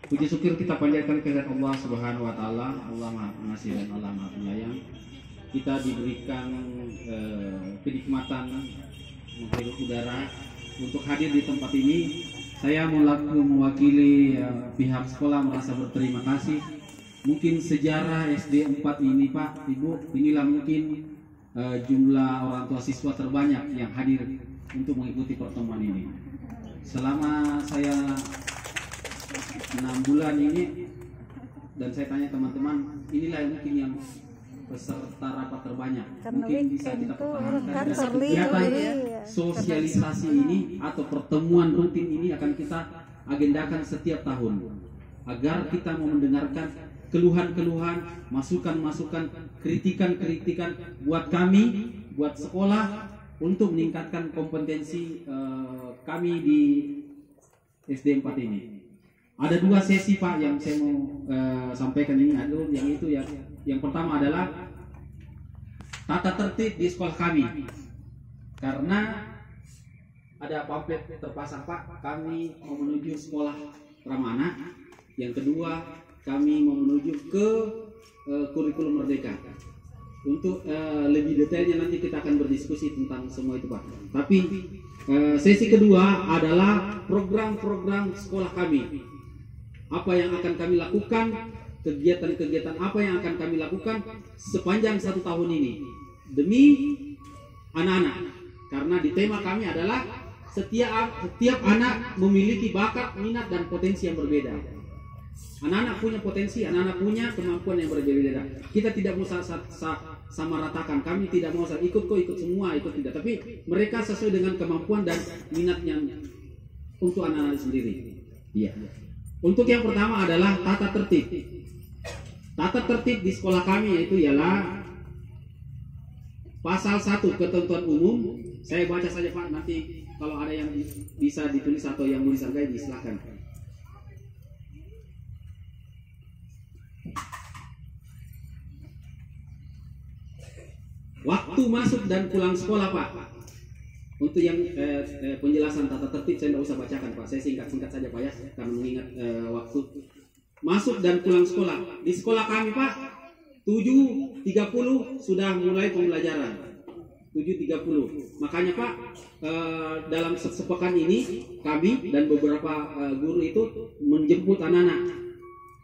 Puji syukur kita panjatkan kehadirat Allah Subhanahu wa taala, Allah Maha Pengasih dan Allah Maha Penyayang. Kita diberikan kenikmatan menghirup udara untuk hadir di tempat ini. Saya mewakili pihak sekolah merasa berterima kasih. Mungkin sejarah SD 4 ini Pak, Ibu, inilah mungkin jumlah orang tua siswa terbanyak yang hadir untuk mengikuti pertemuan ini. Selama saya 6 bulan ini, dan saya tanya teman-teman, inilah yang mungkin yang peserta rapat terbanyak. Mungkin bisa kita pertahankan dan kegiatan sosialisasi ini atau pertemuan rutin ini akan kita agendakan setiap tahun agar kita mau mendengarkan keluhan-keluhan, masukan-masukan, kritikan-kritikan buat kami, buat sekolah untuk meningkatkan kompetensi kami di SD 4 ini. Ada 2 sesi Pak yang saya mau sampaikan ini. Yang pertama adalah tata tertib di sekolah kami. Karena ada pamflet terpasang Pak, kami mau menuju sekolah ramah anak. Yang kedua, kami mau menuju ke kurikulum merdeka. Untuk lebih detailnya nanti kita akan berdiskusi tentang semua itu Pak. Tapi sesi kedua adalah program-program sekolah kami. Apa yang akan kami lakukan, kegiatan-kegiatan apa yang akan kami lakukan sepanjang 1 tahun ini demi anak-anak. Karena di tema kami adalah setiap anak memiliki bakat, minat, dan potensi yang berbeda. Anak-anak punya potensi, anak-anak punya kemampuan yang berbeda. Kita tidak mau sama ratakan, kami tidak mau ikut semua, ikut tidak. Tapi mereka sesuai dengan kemampuan dan minatnya untuk anak-anak sendiri. Iya. Untuk yang pertama adalah tata tertib. Tata tertib di sekolah kami yaitu ialah pasal 1 ketentuan umum. Saya baca saja Pak, nanti kalau ada yang bisa ditulis atau yang mau disampaikan silakan. Waktu masuk dan pulang sekolah Pak. Untuk yang penjelasan tata tertib saya tidak usah bacakan Pak, saya singkat-singkat saja Pak ya, karena mengingat waktu. Masuk dan pulang sekolah. Di sekolah kami Pak, 7.30 sudah mulai pembelajaran. 7.30. Makanya Pak, dalam sepekan ini kami dan beberapa guru itu menjemput anak-anak.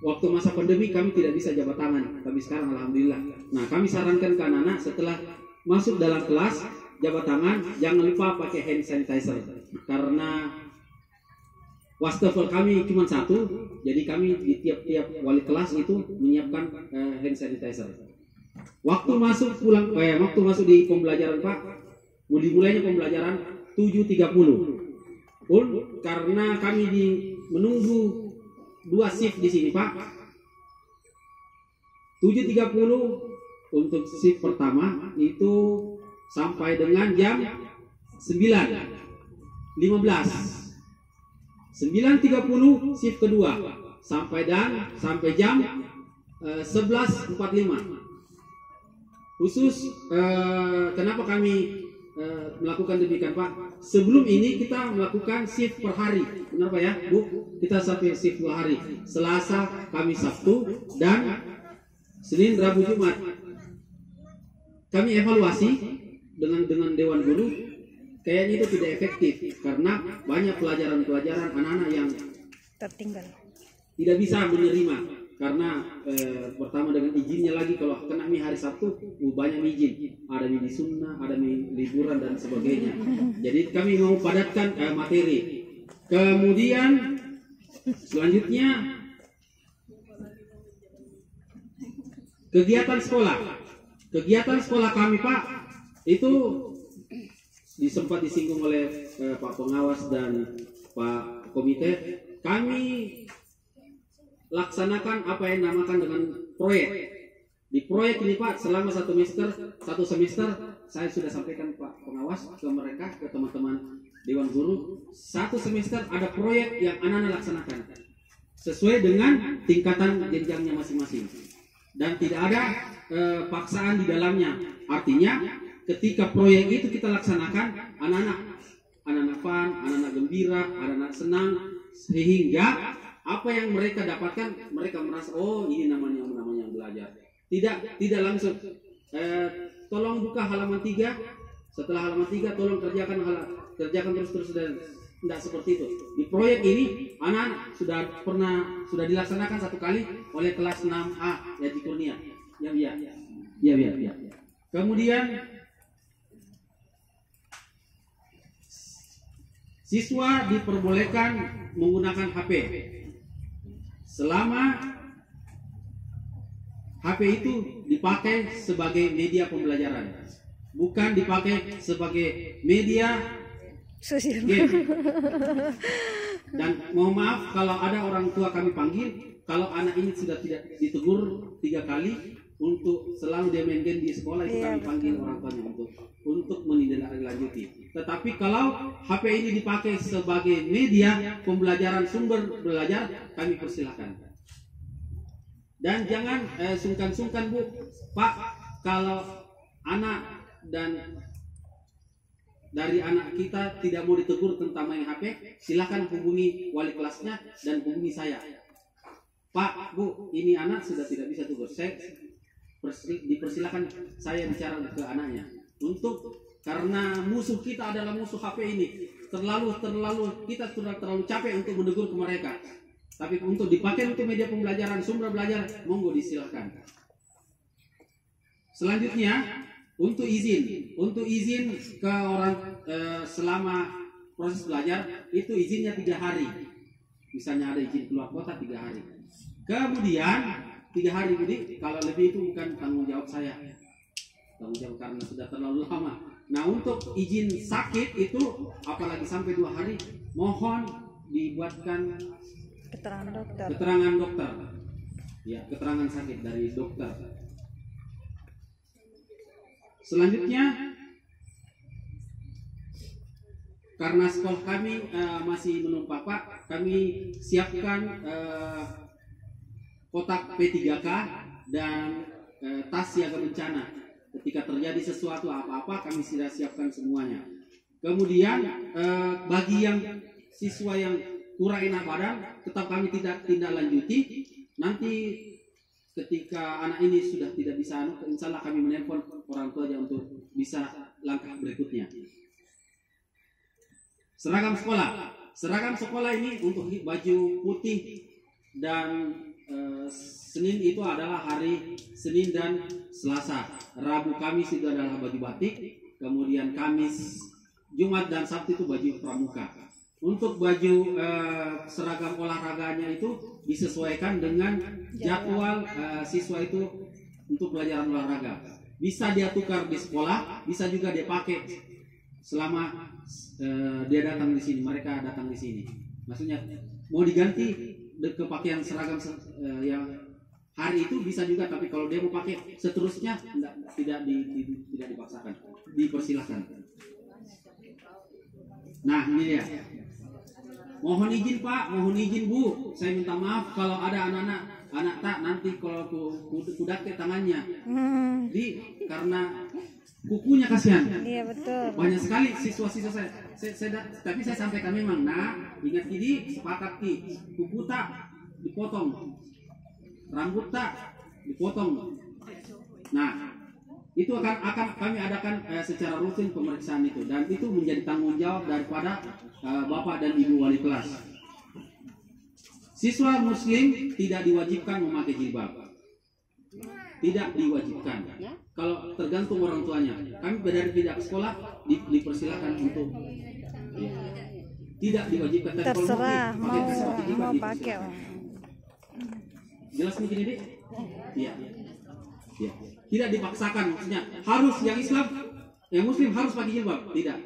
Waktu masa pandemi kami tidak bisa jabat tangan, tapi sekarang alhamdulillah. Nah, kami sarankan ke anak-anak setelah masuk dalam kelas, jabat tangan, jangan lupa pakai hand sanitizer. Karena wastafel kami cuma 1, jadi kami di tiap-tiap wali kelas itu menyiapkan hand sanitizer. Waktu masuk di pembelajaran Pak, dimulainya pembelajaran 7.30. Karena kami menunggu 2 shift di sini Pak. 7.30 untuk shift pertama itu sampai dengan jam 9.15. 9.30 shift kedua sampai jam 11.45. Khusus kenapa kami melakukan demikian Pak? Sebelum ini kita melakukan shift per hari, benar Pak ya Bu? Kita sampai shift 2 hari, Selasa, Kamis, Sabtu, dan Senin, Rabu, Jumat. Kami evaluasi dengan Dewan Guru, kayaknya itu tidak efektif karena banyak pelajaran-pelajaran anak-anak yang tertinggal, tidak bisa menerima karena pertama dengan izinnya lagi, kalau kena hari Sabtu banyak izin, ada minggu sunnah, ada liburan dan sebagainya. Jadi kami mau padatkan materi. Kemudian selanjutnya kegiatan sekolah kami Pak, itu sempat disinggung oleh Pak Pengawas dan Pak Komite. Kami laksanakan apa yang dinamakan dengan proyek. Di proyek ini Pak, selama satu semester saya sudah sampaikan Pak Pengawas ke mereka, ke teman-teman Dewan Guru, 1 semester ada proyek yang anak-anak laksanakan sesuai dengan tingkatan jenjangnya masing-masing dan tidak ada paksaan di dalamnya. Artinya ketika proyek itu kita laksanakan, anak-anak fun, anak-anak gembira, anak-anak senang, sehingga apa yang mereka dapatkan, mereka merasa oh ini namanya belajar. Tidak langsung. Tolong buka halaman 3. Setelah halaman 3 tolong kerjakan terus dan tidak seperti itu. Di proyek ini anak sudah dilaksanakan 1 kali oleh kelas 6A Yaji Kurnia. Ya. Kemudian siswa diperbolehkan menggunakan HP selama HP itu dipakai sebagai media pembelajaran, bukan dipakai sebagai media sosial. Dan mohon maaf kalau ada orang tua kami panggil, kalau anak ini sudah tidak ditegur 3 kali untuk selalu dia main game di sekolah, itu kami panggil orang tuanya untuk menindaklanjuti. Tetapi kalau HP ini dipakai sebagai media pembelajaran, sumber belajar, kami persilahkan. Dan jangan sungkan-sungkan Bu, Pak, kalau anak dan dari anak kita tidak mau ditegur tentang main HP, silakan hubungi wali kelasnya dan hubungi saya. Pak, Bu, ini anak sudah tidak bisa tegur. Saya dipersilakan saya bicara ke anaknya. Karena musuh kita adalah musuh HP ini. Kita sudah terlalu capek untuk menegur ke mereka. Tapi untuk dipakai untuk media pembelajaran, sumber belajar, monggo disilahkan. Selanjutnya, untuk izin ke orang selama proses belajar itu izinnya 3 hari. Misalnya ada izin keluar kota 3 hari. Kemudian 3 hari Budi, kalau lebih itu bukan tanggung jawab saya. Tanggung jawab karena sudah terlalu lama. Nah, untuk izin sakit itu apalagi sampai 2 hari, mohon dibuatkan keterangan dokter. Ya, keterangan sakit dari dokter. Selanjutnya, karena sekolah kami masih menumpang Pak, kami siapkan kotak P3K dan tas siaga bencana. Ketika terjadi sesuatu apa-apa, kami sudah siapkan semuanya. Kemudian bagi yang siswa yang kurang enak badan, tetap kami tidak lanjuti. Nanti ketika anak ini sudah tidak bisa, insya Allah kami menelpon orang tuanya untuk bisa langkah berikutnya. Seragam sekolah ini untuk baju putih dan Senin itu adalah hari Senin dan Selasa. Rabu, Kamis itu adalah baju batik. Kemudian Kamis, Jumat dan Sabtu itu baju pramuka. Untuk baju seragam olahraganya itu disesuaikan dengan jadwal siswa itu untuk pelajaran olahraga. Bisa dia tukar di sekolah, bisa juga dia pakai selama dia datang di sini, mereka datang di sini. Maksudnya mau diganti ke pakaian seragam yang hari itu bisa juga, tapi kalau dia mau pakai seterusnya tidak dipaksakan, dipersilahkan. Nah, ini dia. Mohon izin Pak, mohon izin Bu, saya minta maaf kalau ada anak tak nanti kalau kudak ke tangannya. Karena kukunya kasihan. Iya betul. Banyak sekali siswa-siswa saya tapi saya sampaikan memang, ingat ini sepakat kuku tak dipotong, rambut tak dipotong. Nah, itu akan kami adakan secara rutin pemeriksaan itu, dan itu menjadi tanggung jawab daripada Bapak dan Ibu wali kelas. Siswa Muslim tidak diwajibkan memakai jilbab, tidak diwajibkan. Kalau tergantung orang tuanya, kami dari pihak sekolah dipersilakan untuk tidak diwajibkan. Terserah mau pakai. Jelas nih gini, Dik? Iya. Tidak dipaksakan, maksudnya harus yang Islam, yang Muslim harus pakai jilbab, tidak.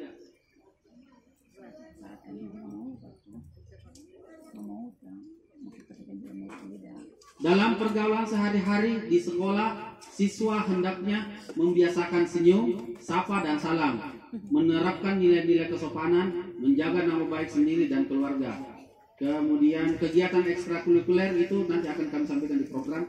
Dalam pergaulan sehari-hari di sekolah, siswa hendaknya membiasakan senyum, sapa dan salam, menerapkan nilai-nilai kesopanan, menjaga nama baik sendiri dan keluarga. Kemudian kegiatan ekstrakurikuler itu nanti akan kami sampaikan di program.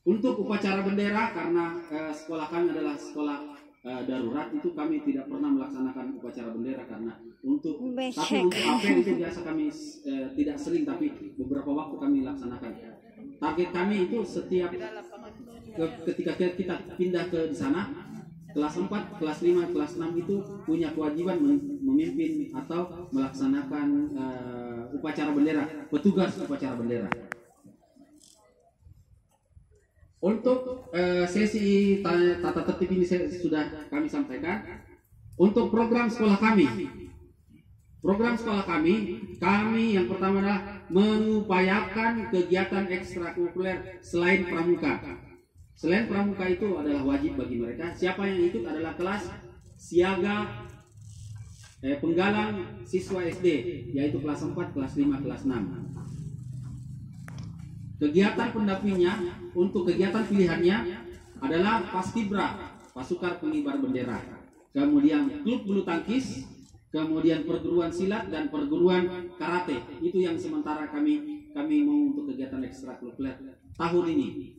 Untuk upacara bendera, karena sekolah kami adalah sekolah darurat itu kami tidak pernah melaksanakan upacara bendera karena tapi Besek. untuk apel itu biasa kami tidak sering, tapi beberapa waktu kami laksanakan. Target kami itu setiap ketika kita pindah ke di sana, kelas 4, kelas 5, kelas 6 itu punya kewajiban memimpin atau melaksanakan upacara bendera, petugas upacara bendera. Untuk sesi tata tertib ini sudah kami sampaikan. Untuk program sekolah kami, yang pertama adalah mengupayakan kegiatan ekstrakurikuler selain pramuka. Selain pramuka itu adalah wajib bagi mereka. Siapa yang ikut adalah kelas siaga penggalang siswa SD, yaitu kelas 4, kelas 5, kelas 6. Kegiatan pendampingnya untuk kegiatan pilihannya adalah Paskibra, pasukan pengibar bendera, kemudian klub bulu tangkis, kemudian perguruan silat dan perguruan karate. Itu yang sementara kami mau untuk kegiatan ekstrakurikuler tahun ini.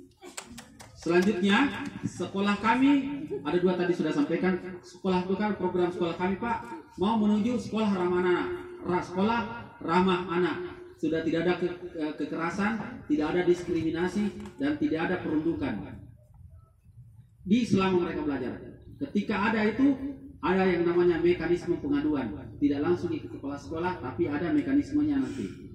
Selanjutnya, sekolah kami ada 2 tadi sudah sampaikan. Sekolah itu kan program sekolah kami, Pak, mau menuju sekolah ramah anak. Sudah tidak ada kekerasan, tidak ada diskriminasi, dan tidak ada peruntukan di selama mereka belajar. Ketika ada itu, ada yang namanya mekanisme pengaduan. Tidak langsung ke kepala sekolah, tapi ada mekanismenya nanti.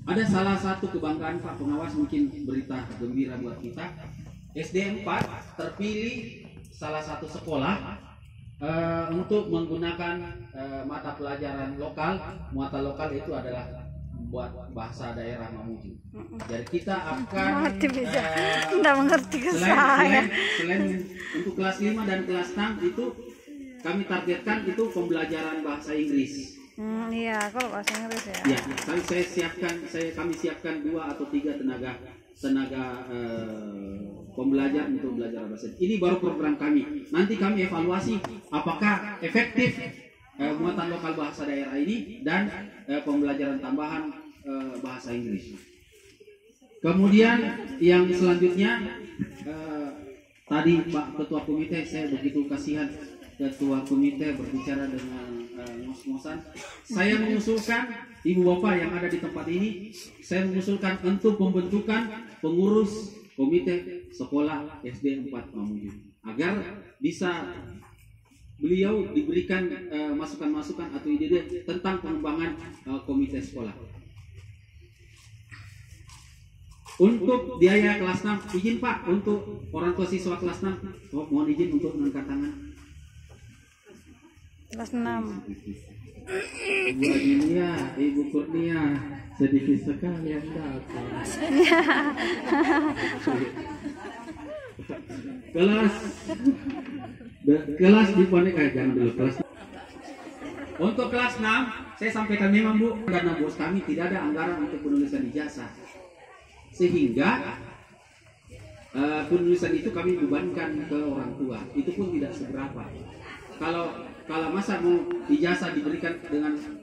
Ada salah satu kebanggaan Pak Pengawas, mungkin berita gembira buat kita. SD 4 terpilih salah satu sekolah untuk menggunakan mata pelajaran lokal. Muatan lokal itu adalah buat bahasa daerah Mamuju. Jadi kita akan selain untuk kelas 5 dan kelas 6 itu kami targetkan itu pembelajaran bahasa Inggris. Iya, kalau bahasa Inggris ya. Ya, kami siapkan 2 atau 3 tenaga pembelajar untuk belajar bahasa. Ini baru program kami. Nanti kami evaluasi apakah efektif muatan lokal bahasa daerah ini dan pembelajaran tambahan bahasa Inggris. Kemudian yang selanjutnya tadi Pak Ketua Komite, saya begitu kasihan Ketua Komite berbicara dengan ngos-ngosan. Saya mengusulkan Ibu Bapak yang ada di tempat ini, saya mengusulkan untuk pembentukan pengurus komite sekolah SD 4 Mamuju agar bisa beliau diberikan masukan-masukan atau ide tentang pengembangan komite sekolah. Untuk biaya kelas 6, izin Pak, untuk orang tua siswa kelas 6, mohon izin untuk mengangkat tangan. Kelas 6. Ibu Adinia, Ibu Kurnia, sedikit sekali yang datang. Kelas di jangan dulu kelas. Untuk kelas 6, saya sampaikan memang Bu, karena bos kami tidak ada anggaran untuk penulisan ijazah, sehingga penulisan itu kami bebankan ke orang tua. Itu pun tidak seberapa. Kalau masa mau ijazah diberikan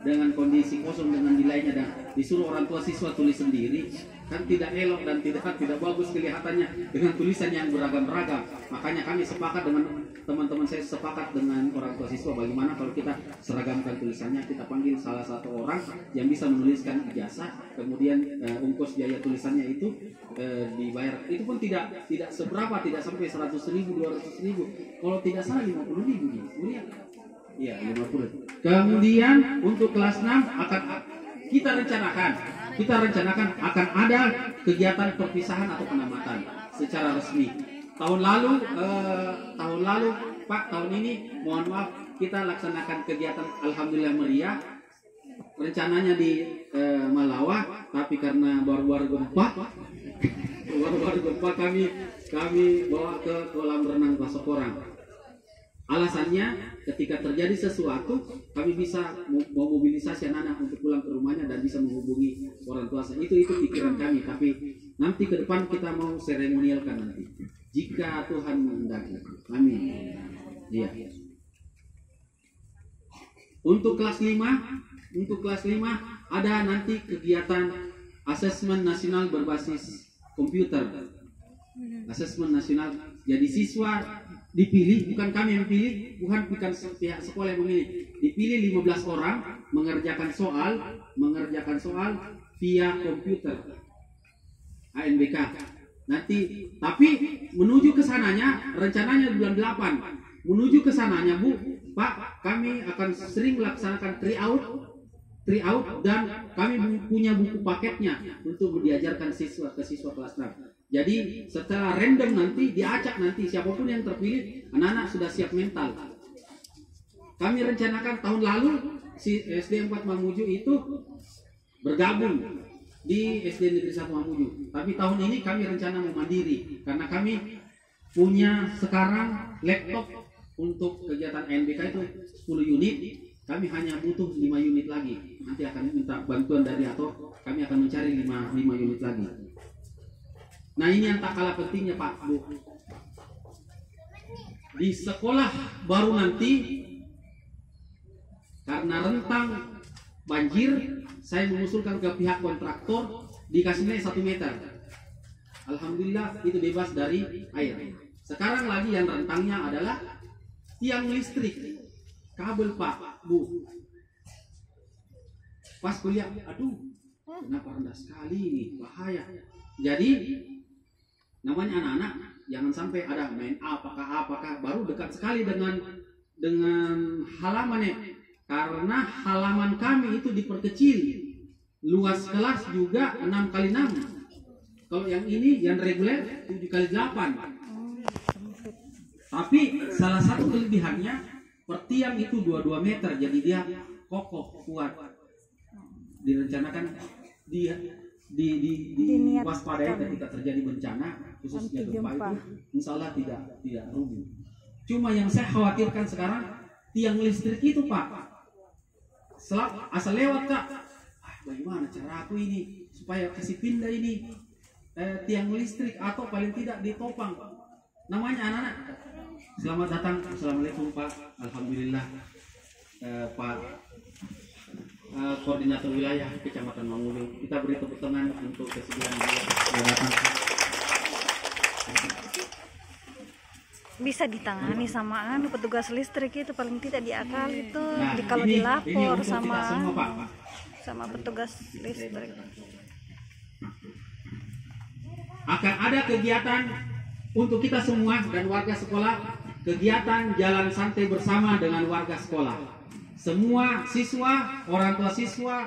dengan kondisi kosong dengan nilainya dan disuruh orang tua siswa tulis sendiri, kan tidak elok dan tidak bagus kelihatannya dengan tulisan yang beragam-ragam. Makanya kami sepakat dengan teman-teman saya, sepakat dengan orang tua siswa bagaimana kalau kita seragamkan tulisannya, kita panggil salah satu orang yang bisa menuliskan ijazah, kemudian ongkos biaya tulisannya itu dibayar. Itu pun tidak seberapa, tidak sampai 100.000, 200.000. Kalau tidak salah 50.000 nih, kemudian iya 50. Kemudian untuk kelas 6 akan kita rencanakan akan ada kegiatan perpisahan atau penamatan secara resmi. Tahun lalu Pak, tahun ini mohon maaf kita laksanakan kegiatan alhamdulillah meriah. Rencananya di Malawa, tapi karena baru-baru gempa kami bawa ke kolam renang Pasokorang. Alasannya ketika terjadi sesuatu kami bisa memobilisasi anak-anak untuk pulang ke rumahnya dan bisa menghubungi orang tua. Itu pikiran kami, tapi nanti ke depan kita mau seremonialkan nanti jika Tuhan menghendaki. Amin. Iya. Untuk kelas 5 ada nanti kegiatan asesmen nasional berbasis komputer. Asesmen nasional. Jadi siswa dipilih, bukan kami yang pilih, bukan pihak sekolah yang memilih. Dipilih 15 orang mengerjakan soal via komputer ANBK. Nanti tapi menuju ke sananya rencananya bulan 8. Menuju ke sananya Bu, Pak, kami akan sering melaksanakan tryout dan kami punya buku paketnya untuk diajarkan siswa ke siswa kelas 6. Jadi secara random nanti diacak, nanti siapapun yang terpilih, anak-anak sudah siap mental. Kami rencanakan tahun lalu si SD 4 Mamuju itu bergabung di SD Negeri 1 Mamuju. Tapi tahun ini kami rencana mau mandiri karena kami punya sekarang laptop untuk kegiatan ANBK itu 10 unit. Kami hanya butuh 5 unit lagi. Nanti akan minta bantuan dari atau kami akan mencari 5 unit lagi. Nah, ini yang tak kalah pentingnya Pak Bu. Di sekolah baru nanti karena rentang banjir, saya mengusulkan ke pihak kontraktor dikasih naik 1 meter. Alhamdulillah itu bebas dari air. Sekarang lagi yang rentangnya adalah tiang listrik, kabel Pak Bu. Pas kuliah, aduh, kenapa rendah sekali ini, bahaya. Jadi namanya anak-anak jangan sampai ada main apakah baru dekat sekali dengan halamannya, karena halaman kami itu diperkecil, luas kelas juga 6x6. Kalau yang ini yang reguler 7x8. Tapi salah satu kelebihannya per tiang itu 22 meter, jadi dia kokoh kuat. Direncanakan waspadai ketika terjadi bencana khususnya gempa itu insya Allah tidak rugi. Cuma yang saya khawatirkan sekarang tiang listrik itu Pak, asal lewat Kak, bagaimana cara aku ini supaya kasih pindah ini tiang listrik atau paling tidak ditopang. Namanya anak-anak, selamat datang, assalamualaikum Pak, alhamdulillah Pak Koordinator Wilayah Kecamatan Mamuju, kita beri tepuk tangan untuk kesediaan dia datang. Bisa ditangani sama petugas listrik itu, paling tidak diakal itu. Nah, kalau ini dilapor semua, Pak. sama petugas listrik. Akan ada kegiatan untuk kita semua dan warga sekolah, kegiatan jalan santai bersama dengan warga sekolah. Semua siswa, orang tua siswa,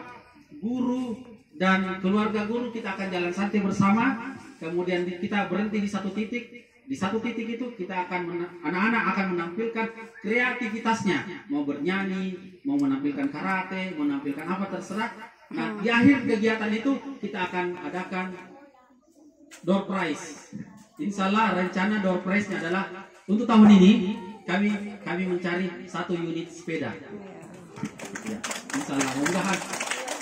guru, dan keluarga guru kita akan jalan santai bersama. Kemudian kita berhenti di satu titik. Di satu titik itu kita akan anak-anak akan menampilkan kreativitasnya, mau bernyanyi, mau menampilkan karate, menampilkan apa terserah. Nah, di akhir kegiatan itu kita akan adakan door prize. Insya Allah rencana door prize-nya adalah untuk tahun ini kami mencari 1 unit sepeda. Ya, insya Allah, mudah-mudahan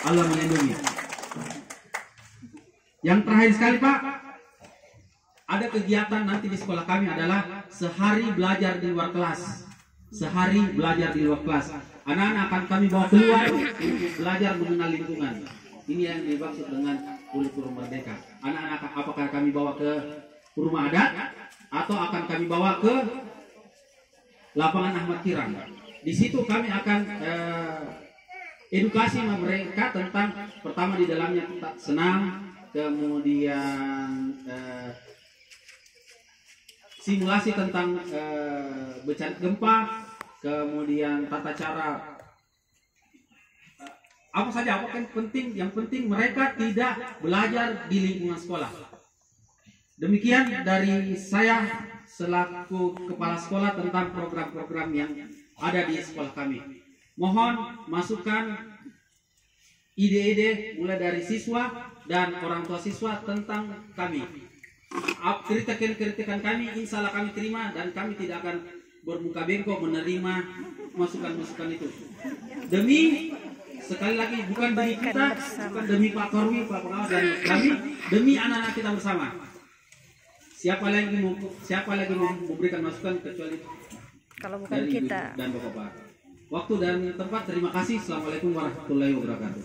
Allah melindungi. Yang terakhir sekali Pak, ada kegiatan nanti di sekolah kami adalah sehari belajar di luar kelas. Sehari belajar di luar kelas. Anak-anak akan kami bawa keluar untuk belajar mengenal lingkungan. Ini yang dimaksud dengan kurikulum merdeka. Anak-anak apakah kami bawa ke rumah adat atau akan kami bawa ke lapangan Ahmad Kirang. Di situ kami akan edukasi mereka tentang, pertama di dalamnya tentang senam, kemudian simulasi tentang bencana gempa, kemudian tata cara apa saja, apa kan penting. Yang penting mereka tidak belajar di lingkungan sekolah. Demikian dari saya selaku kepala sekolah tentang program-program yang ada di sekolah kami. Mohon masukan, ide-ide mulai dari siswa dan orang tua siswa tentang kami. Kritikan kami insya Allah kami terima dan kami tidak akan bermuka bengkok menerima masukan-masukan itu. Demi, sekali lagi, bukan demi kita, bukan demi Pak Korwi, Pak Pengawas, dan kami, demi anak-anak kita bersama. Siapa lagi mau memberikan masukan kecuali kalau bukan dari kita dan Bapak. Waktu dan tempat, terima kasih. Assalamualaikum warahmatullahi wabarakatuh.